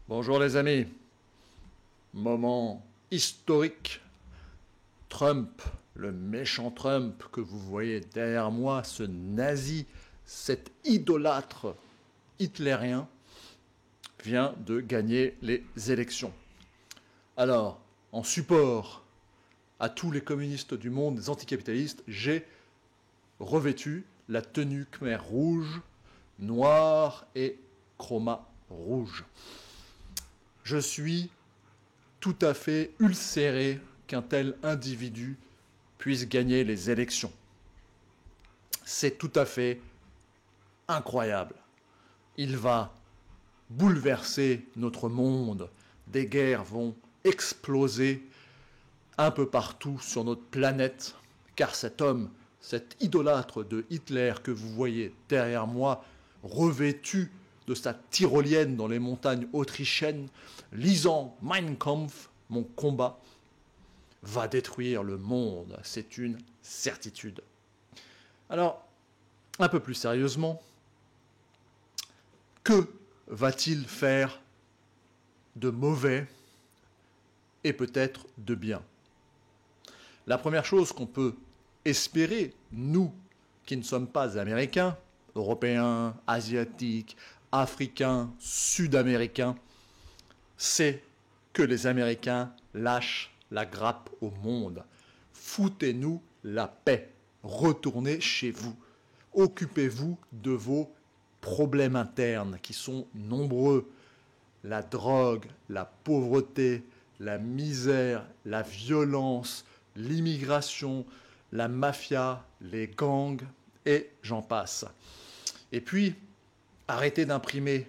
Bonjour les amis, moment historique. Trump, le méchant Trump que vous voyez derrière moi, ce nazi, cet idolâtre hitlérien, vient de gagner les élections. Alors, en support à tous les communistes du monde, des anticapitalistes, j'ai revêtu la tenue Khmer rouge, noire et chroma rouge. Je suis tout à fait ulcéré qu'un tel individu puisse gagner les élections. C'est tout à fait incroyable. Il va bouleverser notre monde. Des guerres vont exploser un peu partout sur notre planète, car cet homme, cet idolâtre de Hitler que vous voyez derrière moi, revêtu de sa tyrolienne dans les montagnes autrichiennes, lisant Mein Kampf, mon combat, va détruire le monde. C'est une certitude. Alors, un peu plus sérieusement, que va-t-il faire de mauvais et peut-être de bien? La première chose qu'on peut espérer, nous qui ne sommes pas américains, européens, asiatiques, africains, sud-américains, c'est que les Américains lâchent la grappe au monde. Foutez-nous la paix. Retournez chez vous. Occupez-vous de vos problèmes internes qui sont nombreux. La drogue, la pauvreté, la misère, la violence, l'immigration, la mafia, les gangs, et j'en passe. Et puis, arrêtez d'imprimer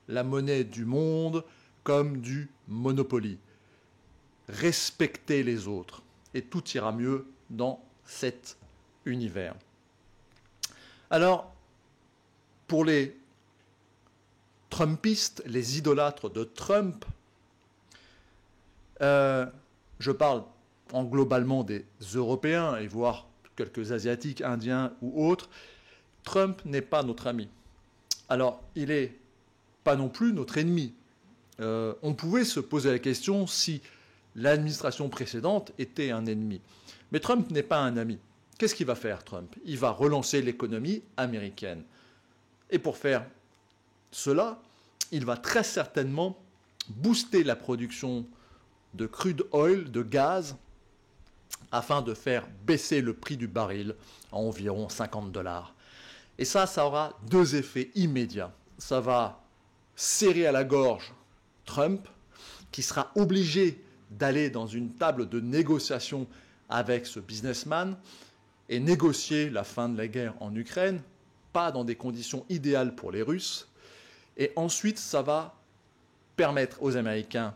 la monnaie du monde comme du Monopoly. Respectez les autres, et tout ira mieux dans cet univers. Alors, pour les Trumpistes, les idolâtres de Trump, je parle en globalement des Européens, et voire quelques Asiatiques, Indiens ou autres, Trump n'est pas notre ami. Alors, il n'est pas non plus notre ennemi. On pouvait se poser la question si l'administration précédente était un ennemi. Mais Trump n'est pas un ami. Qu'est-ce qu'il va faire, Trump? Il va relancer l'économie américaine. Et pour faire cela, il va très certainement booster la production de crude oil, de gaz, afin de faire baisser le prix du baril à environ 50 $. Et ça aura deux effets immédiats. Ça va serrer à la gorge Trump, qui sera obligé d'aller dans une table de négociation avec ce businessman et négocier la fin de la guerre en Ukraine, pas dans des conditions idéales pour les Russes. Et ensuite, ça va permettre aux Américains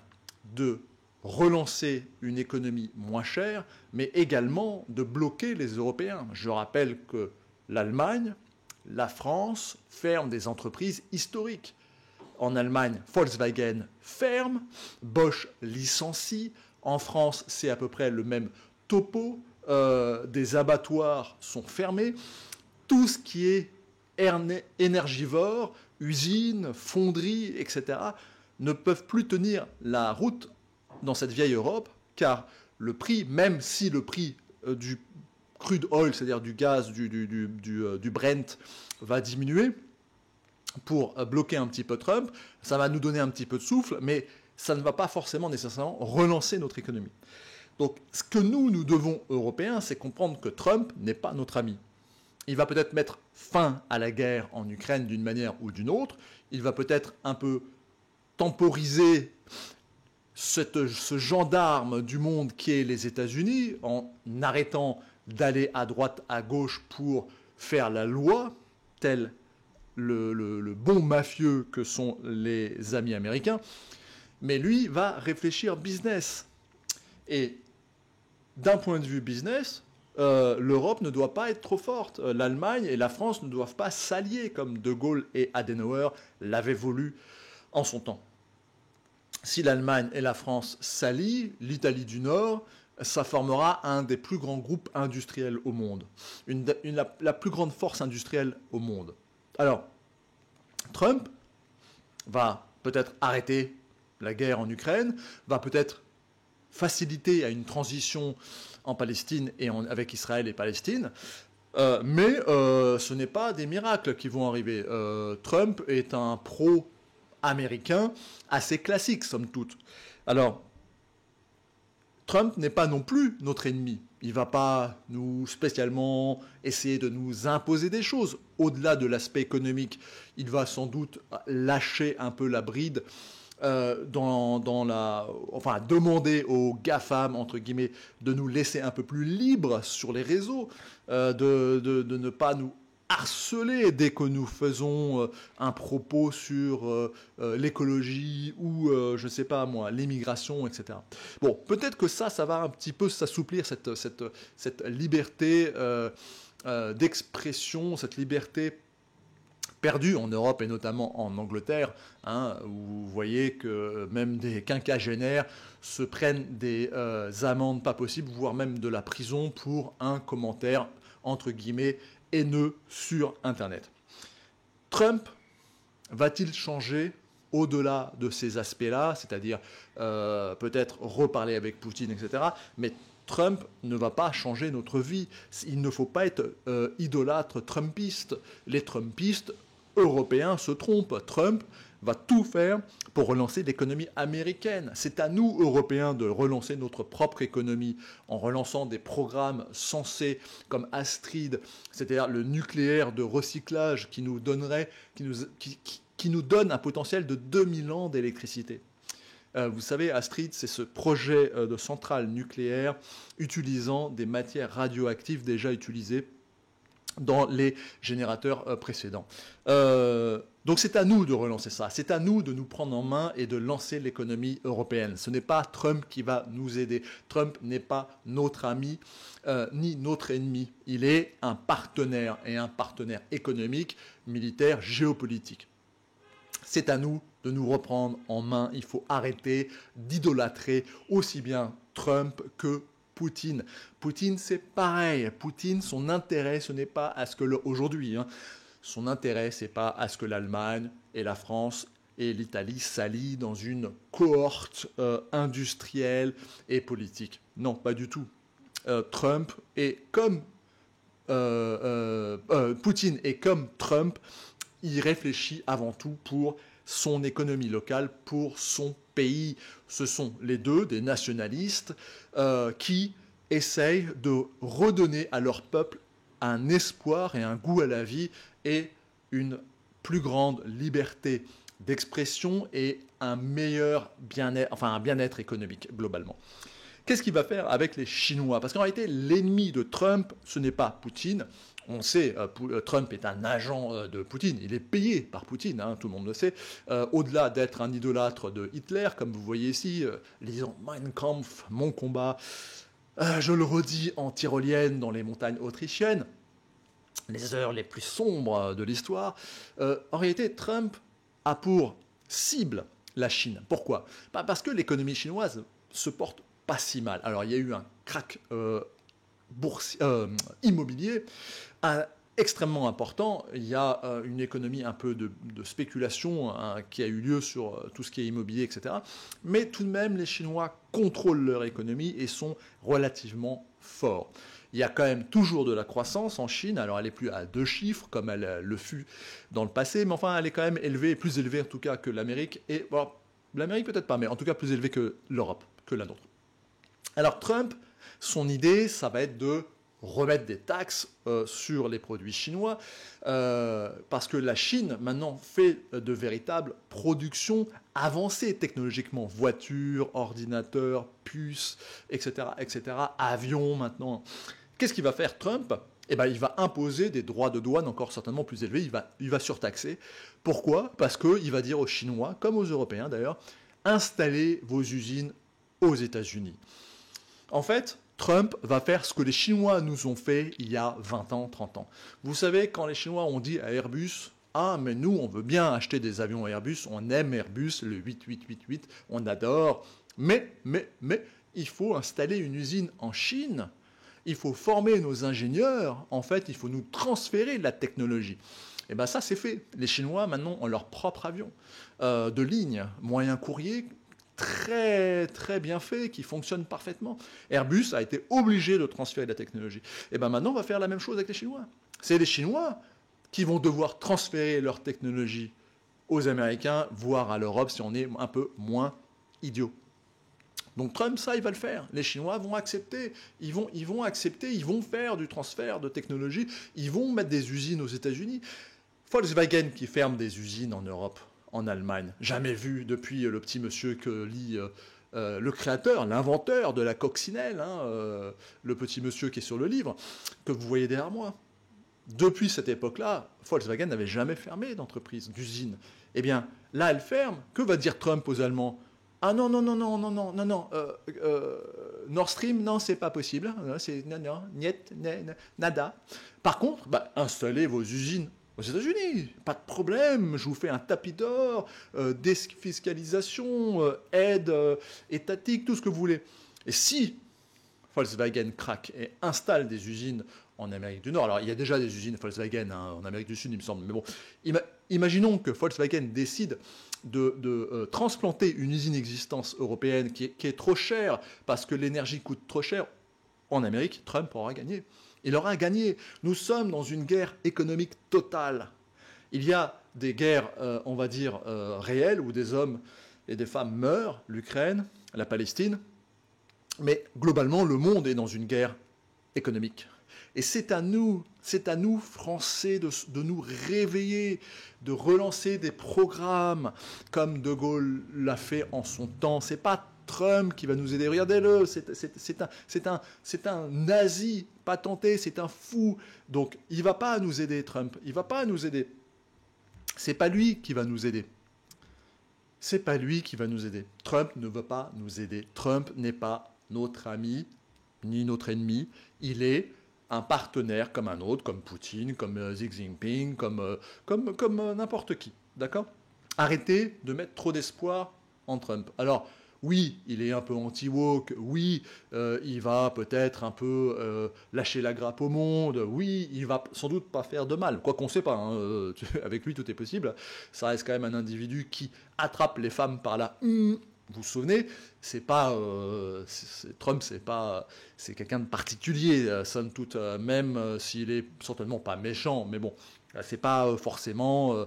de relancer une économie moins chère, mais également de bloquer les Européens. Je rappelle que l'Allemagne, la France ferment des entreprises historiques. En Allemagne, Volkswagen ferme, Bosch licencie. En France, c'est à peu près le même topo. Des abattoirs sont fermés. Tout ce qui est énergivore, usines, fonderies, etc., ne peuvent plus tenir la route dans cette vieille Europe, car le prix, même si le prix du crude oil, c'est-à-dire du gaz, du Brent, va diminuer pour bloquer un petit peu Trump, ça va nous donner un petit peu de souffle, mais ça ne va pas forcément nécessairement relancer notre économie. Donc, ce que nous devons, Européens, c'est comprendre que Trump n'est pas notre ami. Il va peut-être mettre fin à la guerre en Ukraine d'une manière ou d'une autre. Il va peut-être un peu temporiser ce gendarme du monde qui est les États-Unis en arrêtant d'aller à droite, à gauche pour faire la loi, tel le bon mafieux que sont les amis américains. Mais lui va réfléchir business. Et d'un point de vue business, l'Europe ne doit pas être trop forte. L'Allemagne et la France ne doivent pas s'allier comme De Gaulle et Adenauer l'avaient voulu en son temps. Si l'Allemagne et la France s'allient, l'Italie du Nord, ça formera un des plus grands groupes industriels au monde, la plus grande force industrielle au monde. Alors, Trump va peut-être arrêter la guerre en Ukraine va peut-être faciliter à une transition en Palestine et avec Israël et Palestine, mais ce n'est pas des miracles qui vont arriver. Trump est un pro-américain assez classique, somme toute. Alors, Trump n'est pas non plus notre ennemi. Il ne va pas nous spécialement essayer de nous imposer des choses. Au-delà de l'aspect économique, il va sans doute lâcher un peu la bride, demander aux GAFAM, entre guillemets, de nous laisser un peu plus libres sur les réseaux, de ne pas nous harceler dès que nous faisons un propos sur l'écologie ou, je ne sais pas moi, l'immigration, etc. Bon, peut-être que ça va un petit peu s'assouplir, cette liberté d'expression, cette liberté perdue en Europe et notamment en Angleterre, hein, où vous voyez que même des quinquagénaires se prennent des amendes pas possibles, voire même de la prison pour un commentaire, entre guillemets, haineux sur Internet. Trump va-t-il changer au-delà de ces aspects-là, c'est-à-dire peut-être reparler avec Poutine, etc. Mais Trump ne va pas changer notre vie. Il ne faut pas être idolâtre trumpiste. Les trumpistes européens se trompent. Trump va tout faire pour relancer l'économie américaine. C'est à nous, Européens, de relancer notre propre économie en relançant des programmes sensés comme Astrid, c'est-à-dire le nucléaire de recyclage qui nous donne un potentiel de 2000 ans d'électricité. Vous savez, Astrid, c'est ce projet de centrale nucléaire utilisant des matières radioactives déjà utilisées dans les générateurs précédents. Donc c'est à nous de relancer ça, c'est à nous de nous prendre en main et de lancer l'économie européenne. Ce n'est pas Trump qui va nous aider. Trump n'est pas notre ami ni notre ennemi. Il est un partenaire, et un partenaire économique, militaire, géopolitique. C'est à nous de nous reprendre en main. Il faut arrêter d'idolâtrer aussi bien Trump que Poutine. Poutine, c'est pareil. Poutine, son intérêt, ce n'est pas à ce que aujourd'hui, son intérêt, c'est pas à ce que l'Allemagne et la France et l'Italie s'allient dans une cohorte industrielle et politique. Non, pas du tout. Trump est comme Poutine est comme Trump. Il réfléchit avant tout pour son économie locale, pour son pays. Ce sont les deux des nationalistes qui essayent de redonner à leur peuple un espoir et un goût à la vie et une plus grande liberté d'expression et un meilleur bien-être, un bien-être économique globalement. Qu'est-ce qu'il va faire avec les Chinois? Parce qu'en réalité, l'ennemi de Trump, ce n'est pas Poutine. On sait, Trump est un agent de Poutine. Il est payé par Poutine, tout le monde le sait. Au-delà d'être un idolâtre de Hitler, comme vous voyez ici, lisons Mein Kampf, mon combat. Je le redis en tyrolienne dans les montagnes autrichiennes, les heures les plus sombres de l'histoire. En réalité, Trump a pour cible la Chine. Pourquoi? Parce que l'économie chinoise se porte pas si mal. Alors, il y a eu un crack immobilier extrêmement important. Il y a une économie un peu de spéculation qui a eu lieu sur tout ce qui est immobilier, etc. Mais tout de même, les Chinois contrôlent leur économie et sont relativement forts. Il y a quand même toujours de la croissance en Chine. Alors, elle n'est plus à 2 chiffres comme elle le fut dans le passé, mais enfin, elle est quand même élevée, plus élevée en tout cas que l'Amérique. Et bon, l'Amérique peut-être pas, mais en tout cas plus élevée que l'Europe, que la nôtre. Alors Trump, son idée, ça va être de remettre des taxes sur les produits chinois, parce que la Chine, maintenant, fait de véritables productions avancées technologiquement. Voitures, ordinateurs, puces, etc., etc., avions maintenant. Qu'est-ce qu'il va faire Trump? Eh ben, il va imposer des droits de douane encore certainement plus élevés, il va surtaxer. Pourquoi? Parce qu'il va dire aux Chinois, comme aux Européens d'ailleurs, installez vos usines aux États-Unis. En fait, Trump va faire ce que les Chinois nous ont fait il y a 20 ans, 30 ans. Vous savez, quand les Chinois ont dit à Airbus, « Ah, mais nous, on veut bien acheter des avions Airbus, on aime Airbus, le 8888, on adore, mais, il faut installer une usine en Chine, il faut former nos ingénieurs, en fait, il faut nous transférer la technologie. » Et bien ça, c'est fait. Les Chinois, maintenant, ont leur propre avion de ligne, moyen courrier, très très bien fait, qui fonctionne parfaitement. Airbus a été obligé de transférer de la technologie. Et bien maintenant, on va faire la même chose avec les Chinois. C'est les Chinois qui vont devoir transférer leur technologie aux Américains, voire à l'Europe si on est un peu moins idiot. Donc Trump, ça, il va le faire. Les Chinois vont accepter. Ils vont accepter, ils vont faire du transfert de technologie. Ils vont mettre des usines aux États-Unis. Volkswagen qui ferme des usines en Europe, en Allemagne. Jamais vu depuis le petit monsieur que lit le créateur, l'inventeur de la coccinelle, le petit monsieur qui est sur le livre, que vous voyez derrière moi. Depuis cette époque-là, Volkswagen n'avait jamais fermé d'entreprise, d'usine. Eh bien, là, elle ferme. Que va dire Trump aux Allemands? Ah non, non, non, non, non, non, non, non. Nord Stream, non, c'est pas possible. C'est non, non, niet, nada. Par contre, installez vos usines aux États-Unis. Pas de problème. Je vous fais un tapis d'or, défiscalisation, aide étatique, tout ce que vous voulez. Et si Volkswagen craque et installe des usines en Amérique du Nord. Alors, il y a déjà des usines Volkswagen en Amérique du Sud, il me semble. Mais bon, imaginons que Volkswagen décide de transplanter une usine existence européenne qui est trop chère parce que l'énergie coûte trop cher. En Amérique, Trump aura gagné. Il aura gagné. Nous sommes dans une guerre économique totale. Il y a des guerres, on va dire, réelles où des hommes et des femmes meurent, l'Ukraine, la Palestine. Mais globalement, le monde est dans une guerre économique. Et c'est à nous, Français, de nous réveiller, de relancer des programmes comme De Gaulle l'a fait en son temps. C'est pas Trump qui va nous aider. Regardez-le, c'est un nazi patenté, c'est un fou. Donc, il va pas nous aider, Trump. Il va pas nous aider. C'est pas lui qui va nous aider. C'est pas lui qui va nous aider. Trump ne veut pas nous aider. Trump n'est pas notre ami ni notre ennemi. Il est un partenaire comme un autre, comme Poutine, comme Xi Jinping, comme n'importe qui. D'accord? Arrêtez de mettre trop d'espoir en Trump. Alors, oui, il est un peu anti-woke, oui, il va peut-être un peu lâcher la grappe au monde, oui, il va sans doute pas faire de mal, quoi qu'on ne sait pas, avec lui tout est possible, ça reste quand même un individu qui attrape les femmes par la... Vous vous souvenez, c'est pas Trump, c'est quelqu'un de particulier, somme toute, même s'il est certainement pas méchant, mais bon, c'est pas forcément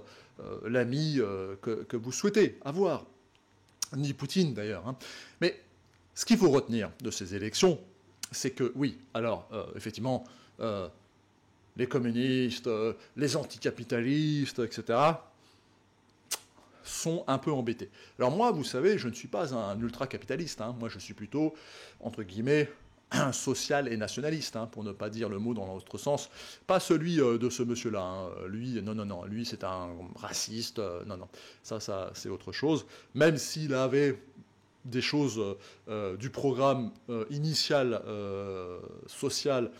l'ami que vous souhaitez avoir, ni Poutine d'ailleurs. Mais ce qu'il faut retenir de ces élections, c'est que oui, alors effectivement, les communistes, les anticapitalistes, etc. sont un peu embêtés. Alors moi, vous savez, je ne suis pas un ultra-capitaliste. Moi, je suis plutôt, entre guillemets, social et nationaliste, pour ne pas dire le mot dans l'autre sens. Pas celui de ce monsieur-là. Lui, non. Lui, c'est un raciste. Non. Ça, c'est autre chose. Même s'il avait des choses du programme initial social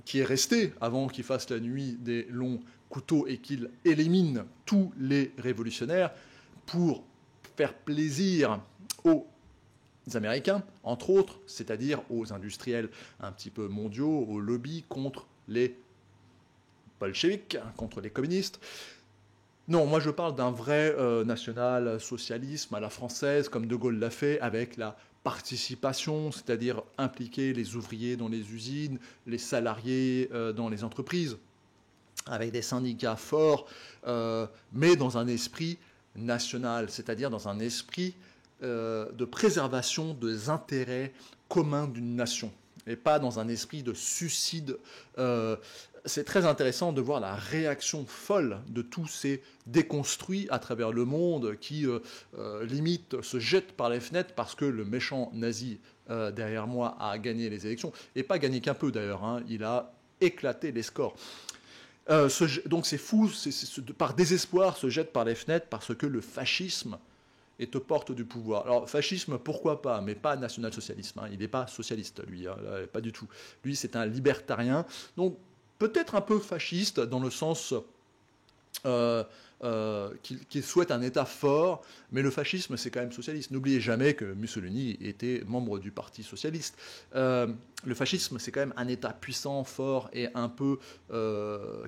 qui est resté avant qu'il fasse la nuit des longs couteaux et qu'il élimine tous les révolutionnaires pour faire plaisir aux Américains, entre autres, c'est-à-dire aux industriels un petit peu mondiaux, aux lobbies contre les bolcheviks, contre les communistes. Non, moi je parle d'un vrai national-socialisme à la française, comme De Gaulle l'a fait, avec la participation, c'est-à-dire impliquer les ouvriers dans les usines, les salariés dans les entreprises, avec des syndicats forts, mais dans un esprit national, c'est-à-dire dans un esprit de préservation des intérêts communs d'une nation, et pas dans un esprit de suicide. C'est très intéressant de voir la réaction folle de tous ces déconstruits à travers le monde qui, limite, se jettent par les fenêtres parce que le méchant nazi derrière moi a gagné les élections. Et pas gagné qu'un peu d'ailleurs, il a éclaté les scores. Donc c'est fou, par désespoir, se jettent par les fenêtres parce que le fascisme est aux portes du pouvoir. Alors, fascisme, pourquoi pas, mais pas national-socialisme. Il n'est pas socialiste, lui, pas du tout. Lui, c'est un libertarien. Donc, peut-être un peu fasciste dans le sens euh, qu'il souhaite un État fort, mais le fascisme, c'est quand même socialiste. N'oubliez jamais que Mussolini était membre du Parti socialiste. Le fascisme, c'est quand même un État puissant, fort et un peu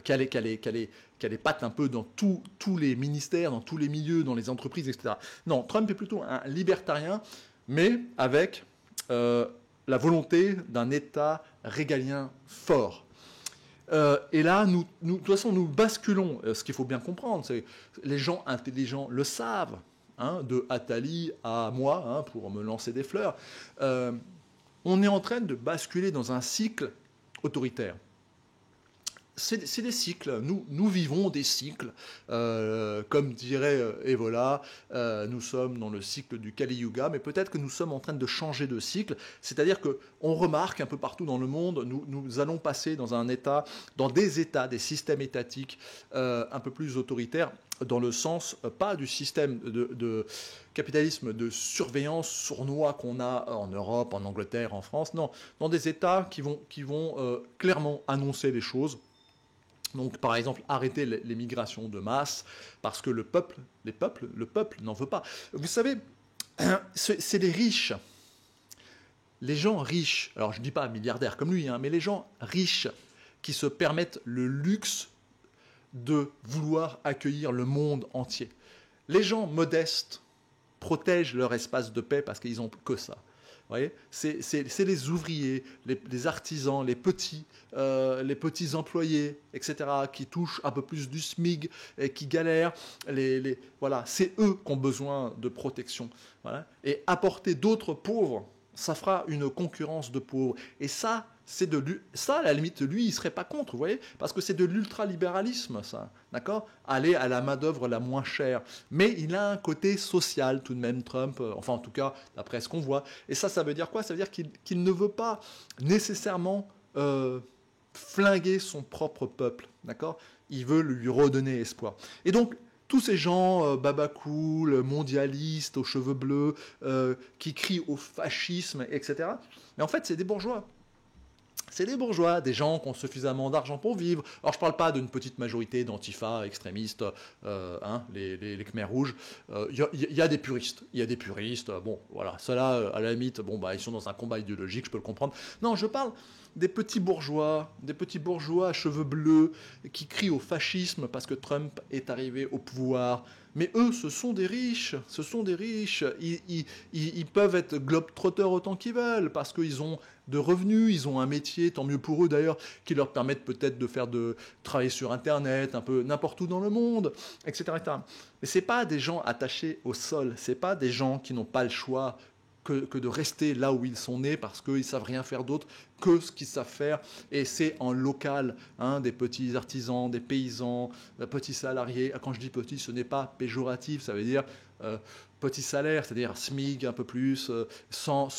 qui a les pattes un peu dans tous les ministères, dans tous les milieux, dans les entreprises, etc. Non, Trump est plutôt un libertarien, mais avec la volonté d'un État régalien fort. Et là, de toute façon, nous basculons. Ce qu'il faut bien comprendre, c'est que les gens intelligents le savent, hein, de Attali à moi, hein, pour me lancer des fleurs. On est en train de basculer dans un cycle autoritaire. C'est des cycles. Nous vivons des cycles. Comme dirait Evola, nous sommes dans le cycle du Kali Yuga, mais peut-être que nous sommes en train de changer de cycle. C'est-à-dire qu'on remarque un peu partout dans le monde, nous allons passer dans des États, des systèmes étatiques un peu plus autoritaires, dans le sens, pas du système de capitalisme de surveillance sournois qu'on a en Europe, en Angleterre, en France. Non, dans des États qui vont clairement annoncer les choses. Donc, par exemple, arrêter les migrations de masse, parce que le peuple n'en veut pas. Vous savez, c'est les riches, les gens riches, alors je ne dis pas milliardaires comme lui, hein, mais les gens riches qui se permettent le luxe de vouloir accueillir le monde entier. Les gens modestes protègent leur espace de paix parce qu'ils n'ont que ça. Vous voyez, c'est les ouvriers, les artisans, les petits employés, etc., qui touchent un peu plus du SMIC et qui galèrent. Voilà, c'est eux qui ont besoin de protection. Voilà. Et apporter d'autres pauvres, ça fera une concurrence de pauvres. Et ça, à la limite, lui, il ne serait pas contre, vous voyez, parce que c'est de l'ultralibéralisme, ça, d'accord? Aller à la main-d'œuvre la moins chère. Mais il a un côté social, tout de même, Trump, enfin, en tout cas, d'après ce qu'on voit. Et ça veut dire quoi? Ça veut dire qu'il ne veut pas nécessairement flinguer son propre peuple, d'accord? Il veut lui redonner espoir. Et donc, tous ces gens babacool, mondialistes, aux cheveux bleus, qui crient au fascisme, etc., mais en fait, c'est des bourgeois. C'est des bourgeois, des gens qui ont suffisamment d'argent pour vivre. Alors je ne parle pas d'une petite majorité d'antifa extrémistes, les Khmers rouges. Y a des puristes. Il y a des puristes. Bon, voilà, ceux-là, à la limite, bon, bah, ils sont dans un combat idéologique, je peux le comprendre. Non, je parle des petits bourgeois à cheveux bleus, qui crient au fascisme parce que Trump est arrivé au pouvoir. Mais eux, ce sont des riches. Ils peuvent être globetrotters autant qu'ils veulent, parce qu'ils ont de revenus, ils ont un métier, tant mieux pour eux d'ailleurs, qui leur permettent peut-être de travailler sur Internet, un peu n'importe où dans le monde, etc. Mais ce n'est pas des gens attachés au sol, ce n'est pas des gens qui n'ont pas le choix que de rester là où ils sont nés parce qu'ils ne savent rien faire d'autre que ce qu'ils savent faire. Et c'est en local, hein, des petits artisans, des paysans, des petits salariés. Quand je dis petit, ce n'est pas péjoratif, ça veut dire petit salaire, c'est-à-dire SMIC un peu plus, sans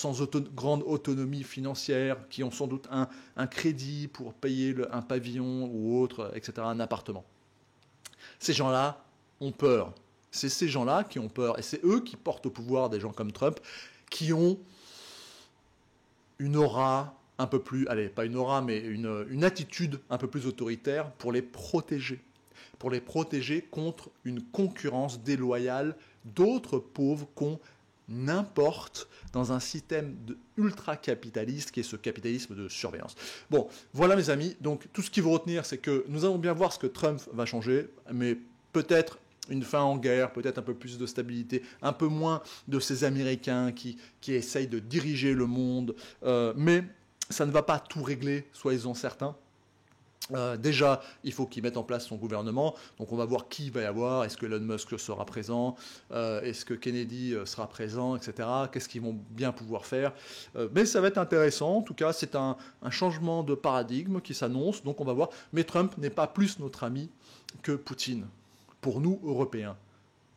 grande autonomie financière, qui ont sans doute un crédit pour payer un pavillon ou autre, etc., un appartement. Ces gens-là ont peur. C'est ces gens-là qui ont peur. Et c'est eux qui portent au pouvoir des gens comme Trump, qui ont une aura un peu plus, allez, pas une aura, mais une attitude un peu plus autoritaire pour les protéger contre une concurrence déloyale d'autres pauvres qu'on importe dans un système ultra-capitaliste qui est ce capitalisme de surveillance. Bon, voilà mes amis, donc tout ce qu'il faut retenir, c'est que nous allons bien voir ce que Trump va changer, mais peut-être une fin en guerre, peut-être un peu plus de stabilité, un peu moins de ces Américains qui essayent de diriger le monde, mais ça ne va pas tout régler, soyez-en certains. Déjà, il faut qu'il mette en place son gouvernement. Donc on va voir qui va y avoir. Est-ce que Elon Musk sera présent? Est-ce que Kennedy sera présent, etc. Qu'est-ce qu'ils vont bien pouvoir faire? Mais ça va être intéressant. En tout cas, c'est un changement de paradigme qui s'annonce. Donc on va voir. Mais Trump n'est pas plus notre ami que Poutine. Pour nous, Européens.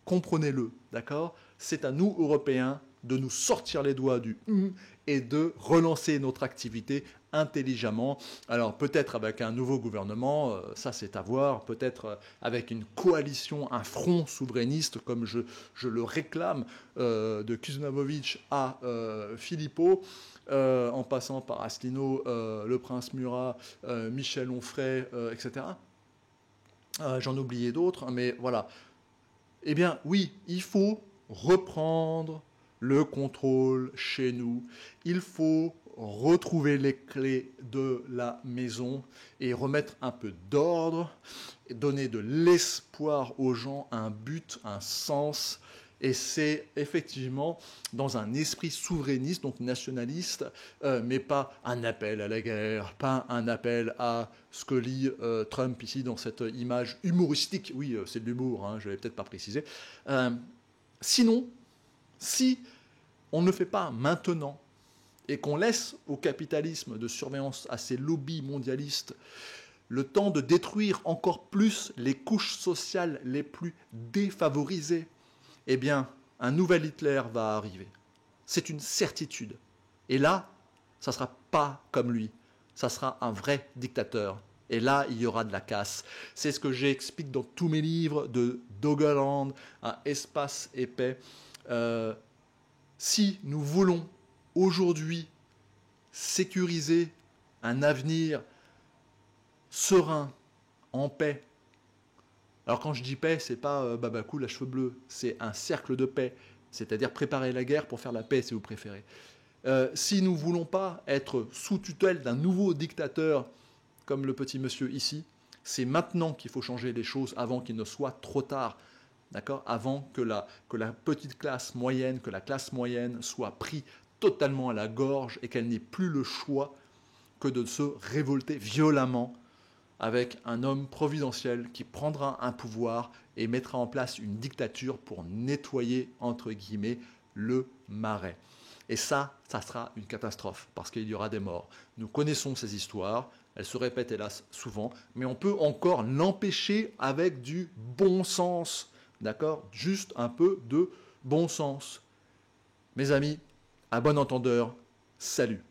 Comprenez-le, d'accord? C'est à nous, Européens, de nous sortir les doigts du « et de relancer notre activité intelligemment. Alors peut-être avec un nouveau gouvernement, ça c'est à voir, peut-être avec une coalition, un front souverainiste comme je le réclame, de Kuzmanovic à Philippot, en passant par Asselineau, le prince Murat, Michel Onfray, etc. J'en oubliais d'autres, mais voilà. Eh bien, oui, il faut reprendre le contrôle chez nous. Il faut retrouver les clés de la maison et remettre un peu d'ordre, et donner de l'espoir aux gens, un but, un sens. Et c'est effectivement dans un esprit souverainiste, donc nationaliste, mais pas un appel à la guerre, pas un appel à ce que lit Trump ici dans cette image humoristique. Oui, c'est de l'humour, hein, je ne l'avais peut-être pas précisé. Sinon, si on ne le fait pas maintenant et qu'on laisse au capitalisme de surveillance, à ces lobbies mondialistes, le temps de détruire encore plus les couches sociales les plus défavorisées, eh bien, un nouvel Hitler va arriver. C'est une certitude. Et là, ça ne sera pas comme lui. Ça sera un vrai dictateur. Et là, il y aura de la casse. C'est ce que j'explique dans tous mes livres de Doggerland, un espace épais. Si nous voulons aujourd'hui sécuriser un avenir serein, en paix. Alors quand je dis paix, c'est pas Babakou, la cheveux bleus, c'est un cercle de paix, c'est-à-dire préparer la guerre pour faire la paix si vous préférez. Si nous ne voulons pas être sous tutelle d'un nouveau dictateur comme le petit monsieur ici, c'est maintenant qu'il faut changer les choses avant qu'il ne soit trop tard. D'accord ? Avant que la petite classe moyenne, que la classe moyenne soit prise totalement à la gorge et qu'elle n'ait plus le choix que de se révolter violemment avec un homme providentiel qui prendra un pouvoir et mettra en place une dictature pour nettoyer, entre guillemets, le marais. Et ça sera une catastrophe, parce qu'il y aura des morts. Nous connaissons ces histoires, elles se répètent hélas souvent, mais on peut encore l'empêcher avec du bon sens. D'accord ? Juste un peu de bon sens. Mes amis, à bon entendeur, salut.